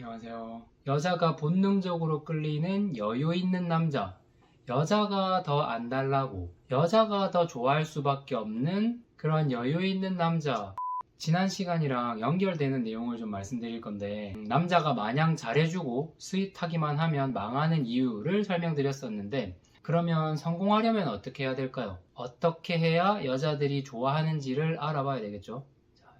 안녕하세요. 여자가 본능적으로 끌리는 여유 있는 남자. 여자가 더 안달나고 여자가 더 좋아할 수밖에 없는 그런 여유 있는 남자. 지난 시간이랑 연결되는 내용을 좀 말씀드릴 건데, 남자가 마냥 잘해주고 스윗하기만 하면 망하는 이유를 설명드렸었는데, 그러면 성공하려면 어떻게 해야 될까요? 어떻게 해야 여자들이 좋아하는지를 알아봐야 되겠죠.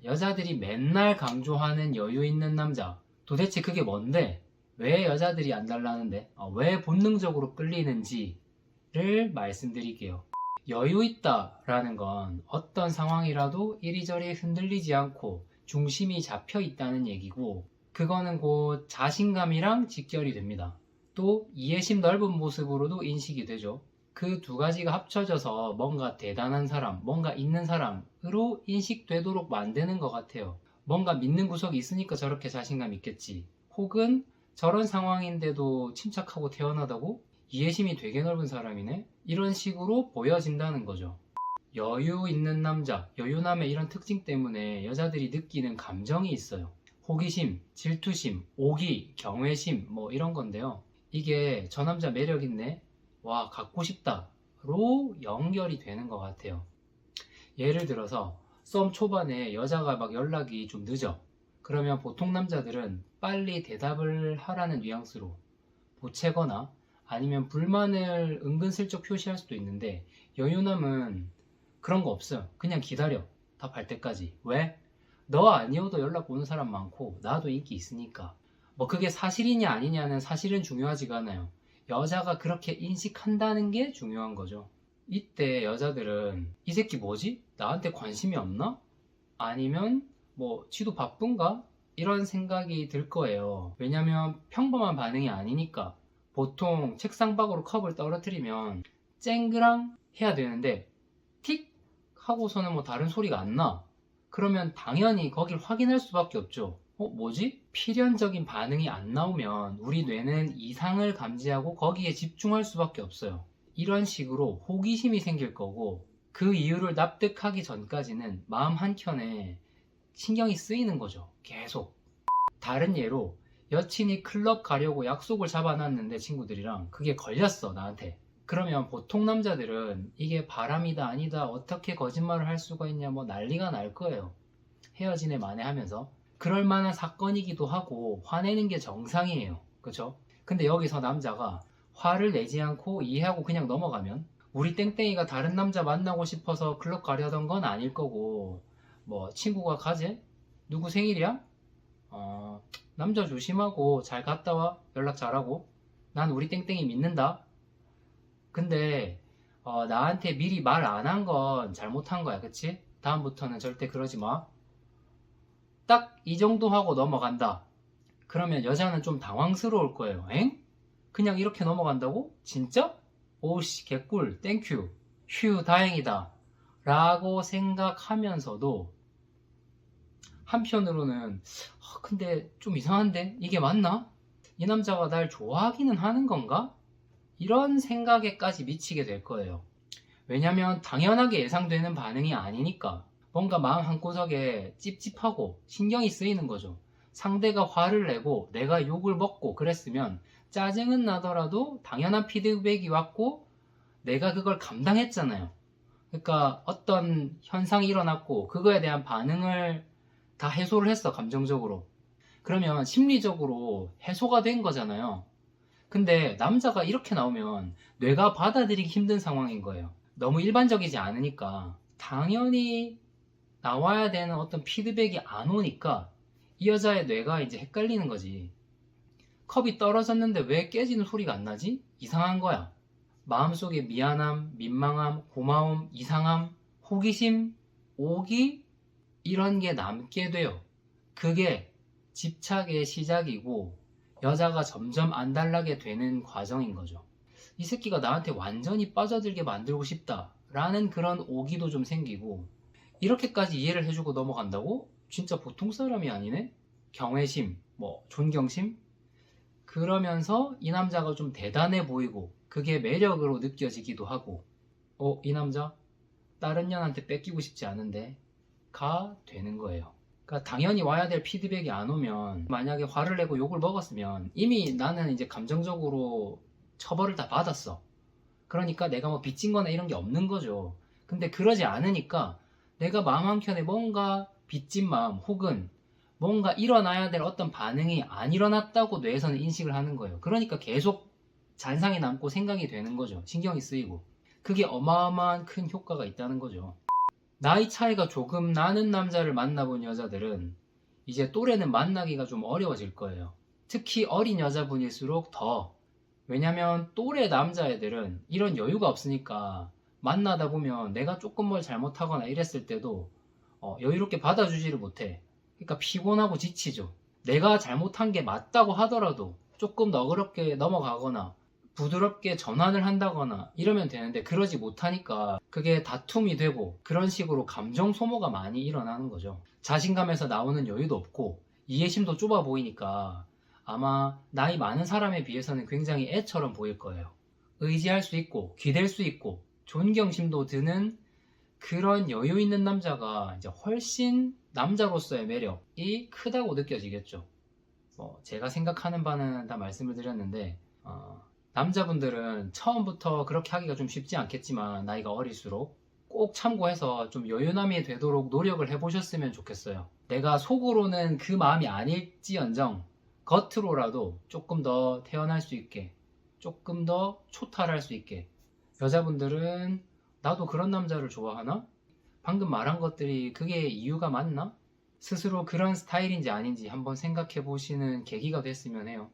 여자들이 맨날 강조하는 여유 있는 남자. 도대체 그게 뭔데? 왜 여자들이 안 달라는데? 왜 본능적으로 끌리는지를 말씀드릴게요. 여유 있다라는 건 어떤 상황이라도 이리저리 흔들리지 않고 중심이 잡혀 있다는 얘기고, 그거는 곧 자신감이랑 직결이 됩니다. 또 이해심 넓은 모습으로도 인식이 되죠. 그 두 가지가 합쳐져서 뭔가 대단한 사람, 뭔가 있는 사람으로 인식되도록 만드는 것 같아요. 뭔가 믿는 구석이 있으니까 저렇게 자신감 있겠지. 혹은 저런 상황인데도 침착하고 태연하다고? 이해심이 되게 넓은 사람이네? 이런 식으로 보여진다는 거죠. 여유 있는 남자, 여유남의 이런 특징 때문에 여자들이 느끼는 감정이 있어요. 호기심, 질투심, 오기, 경외심 뭐 이런 건데요. 이게 저 남자 매력 있네? 와, 갖고 싶다로 연결이 되는 것 같아요. 예를 들어서 썸 초반에 여자가 막 연락이 좀 늦어. 그러면 보통 남자들은 빨리 대답을 하라는 뉘앙스로 보채거나 아니면 불만을 은근슬쩍 표시할 수도 있는데, 여유남은 그런 거 없어요. 그냥 기다려. 답할 때까지. 왜? 너 아니어도 연락 오는 사람 많고 나도 인기 있으니까. 뭐 그게 사실이냐 아니냐는 사실은 중요하지가 않아요. 여자가 그렇게 인식한다는 게 중요한 거죠. 이때 여자들은 이 새끼 뭐지? 나한테 관심이 없나? 아니면 뭐 지도 바쁜가? 이런 생각이 들 거예요. 왜냐면 평범한 반응이 아니니까. 보통 책상 밖으로 컵을 떨어뜨리면 쨍그랑 해야 되는데 틱 하고서는 뭐 다른 소리가 안 나. 그러면 당연히 거길 확인할 수밖에 없죠. 뭐지? 필연적인 반응이 안 나오면 우리 뇌는 이상을 감지하고 거기에 집중할 수밖에 없어요. 이런 식으로 호기심이 생길 거고, 그 이유를 납득하기 전까지는 마음 한켠에 신경이 쓰이는 거죠. 계속. 다른 예로 여친이 클럽 가려고 약속을 잡아놨는데 친구들이랑 그게 걸렸어, 나한테. 그러면 보통 남자들은 이게 바람이다 아니다 어떻게 거짓말을 할 수가 있냐 뭐 난리가 날 거예요. 헤어지네 만에하면서. 그럴 만한 사건이기도 하고 화내는 게 정상이에요. 그쵸? 근데 여기서 남자가 화를 내지 않고 이해하고 그냥 넘어가면, 우리 땡땡이가 다른 남자 만나고 싶어서 클럽 가려던 건 아닐 거고, 뭐 친구가 가재? 누구 생일이야? 남자 조심하고 잘 갔다 와. 연락 잘하고. 난 우리 땡땡이 믿는다. 근데 나한테 미리 말 안 한 건 잘못한 거야. 그치? 다음부터는 절대 그러지 마. 딱 이 정도 하고 넘어간다. 그러면 여자는 좀 당황스러울 거예요. 엥? 그냥 이렇게 넘어간다고? 진짜? 오씨, 개꿀, 땡큐, 휴, 다행이다 라고 생각하면서도 한편으로는 근데 좀 이상한데? 이게 맞나? 이 남자가 날 좋아하기는 하는 건가? 이런 생각에까지 미치게 될 거예요. 왜냐면 당연하게 예상되는 반응이 아니니까. 뭔가 마음 한구석에 찝찝하고 신경이 쓰이는 거죠. 상대가 화를 내고 내가 욕을 먹고 그랬으면 짜증은 나더라도 당연한 피드백이 왔고 내가 그걸 감당했잖아요. 그러니까 어떤 현상이 일어났고 그거에 대한 반응을 다 해소를 했어, 감정적으로. 그러면 심리적으로 해소가 된 거잖아요. 근데 남자가 이렇게 나오면 뇌가 받아들이기 힘든 상황인 거예요. 너무 일반적이지 않으니까. 당연히 나와야 되는 어떤 피드백이 안 오니까 이 여자의 뇌가 이제 헷갈리는 거지. 컵이 떨어졌는데 왜 깨지는 소리가 안 나지? 이상한 거야. 마음속에 미안함, 민망함, 고마움, 이상함, 호기심, 오기, 이런 게 남게 돼요. 그게 집착의 시작이고 여자가 점점 안달나게 되는 과정인 거죠. 이 새끼가 나한테 완전히 빠져들게 만들고 싶다 라는 그런 오기도 좀 생기고, 이렇게까지 이해를 해주고 넘어간다고? 진짜 보통 사람이 아니네? 경외심, 뭐 존경심? 그러면서 이 남자가 좀 대단해 보이고 그게 매력으로 느껴지기도 하고, 이 남자 다른 년한테 뺏기고 싶지 않은데 가 되는 거예요. 그러니까 당연히 와야 될 피드백이 안 오면, 만약에 화를 내고 욕을 먹었으면 이미 나는 이제 감정적으로 처벌을 다 받았어. 그러니까 내가 뭐 빚진 거나 이런 게 없는 거죠. 근데 그러지 않으니까 내가 마음 한켠에 뭔가 빚진 마음 혹은 뭔가 일어나야 될 어떤 반응이 안 일어났다고 뇌에서는 인식을 하는 거예요. 그러니까 계속 잔상이 남고 생각이 되는 거죠. 신경이 쓰이고. 그게 어마어마한 큰 효과가 있다는 거죠. 나이 차이가 조금 나는 남자를 만나본 여자들은 이제 또래는 만나기가 좀 어려워질 거예요. 특히 어린 여자분일수록 더. 왜냐면 또래 남자애들은 이런 여유가 없으니까 만나다 보면 내가 조금 뭘 잘못하거나 이랬을 때도 여유롭게 받아주지를 못해. 그러니까 피곤하고 지치죠. 내가 잘못한 게 맞다고 하더라도 조금 너그럽게 넘어가거나 부드럽게 전환을 한다거나 이러면 되는데 그러지 못하니까 그게 다툼이 되고 그런 식으로 감정 소모가 많이 일어나는 거죠. 자신감에서 나오는 여유도 없고 이해심도 좁아 보이니까 아마 나이 많은 사람에 비해서는 굉장히 애처럼 보일 거예요. 의지할 수 있고 기댈 수 있고 존경심도 드는 그런 여유 있는 남자가 이제 훨씬 남자로서의 매력이 크다고 느껴지겠죠. 제가 생각하는 바는 다 말씀을 드렸는데 남자분들은 처음부터 그렇게 하기가 좀 쉽지 않겠지만 나이가 어릴수록 꼭 참고해서 좀 여유남이 되도록 노력을 해보셨으면 좋겠어요. 내가 속으로는 그 마음이 아닐지언정 겉으로라도 조금 더 태어날 수 있게, 조금 더 초탈할 수 있게. 여자분들은 나도 그런 남자를 좋아하나? 방금 말한 것들이 그게 이유가 맞나? 스스로 그런 스타일인지 아닌지 한번 생각해 보시는 계기가 됐으면 해요.